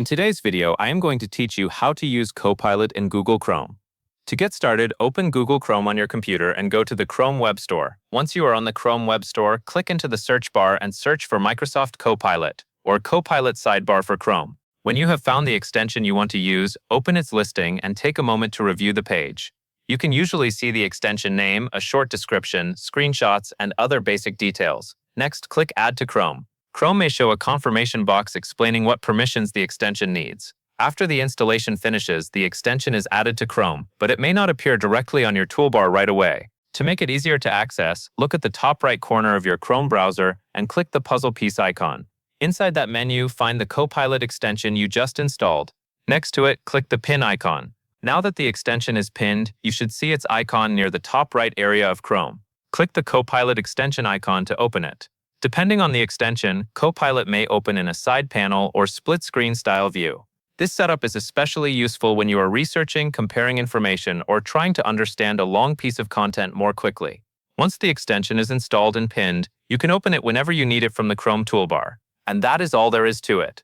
In today's video, I am going to teach you how to use Copilot in Google Chrome. To get started, open Google Chrome on your computer and go to the Chrome Web Store. Once you are on the Chrome Web Store, click into the search bar and search for Microsoft Copilot, or Copilot sidebar for Chrome. When you have found the extension you want to use, open its listing and take a moment to review the page. You can usually see the extension name, a short description, screenshots, and other basic details. Next, click Add to Chrome. Chrome may show a confirmation box explaining what permissions the extension needs. After the installation finishes, the extension is added to Chrome, but it may not appear directly on your toolbar right away. To make it easier to access, look at the top right corner of your Chrome browser and click the puzzle piece icon. Inside that menu, find the Copilot extension you just installed. Next to it, click the pin icon. Now that the extension is pinned, you should see its icon near the top right area of Chrome. Click the Copilot extension icon to open it. Depending on the extension, Copilot may open in a side panel or split-screen style view. This setup is especially useful when you are researching, comparing information, or trying to understand a long piece of content more quickly. Once the extension is installed and pinned, you can open it whenever you need it from the Chrome toolbar. And that is all there is to it.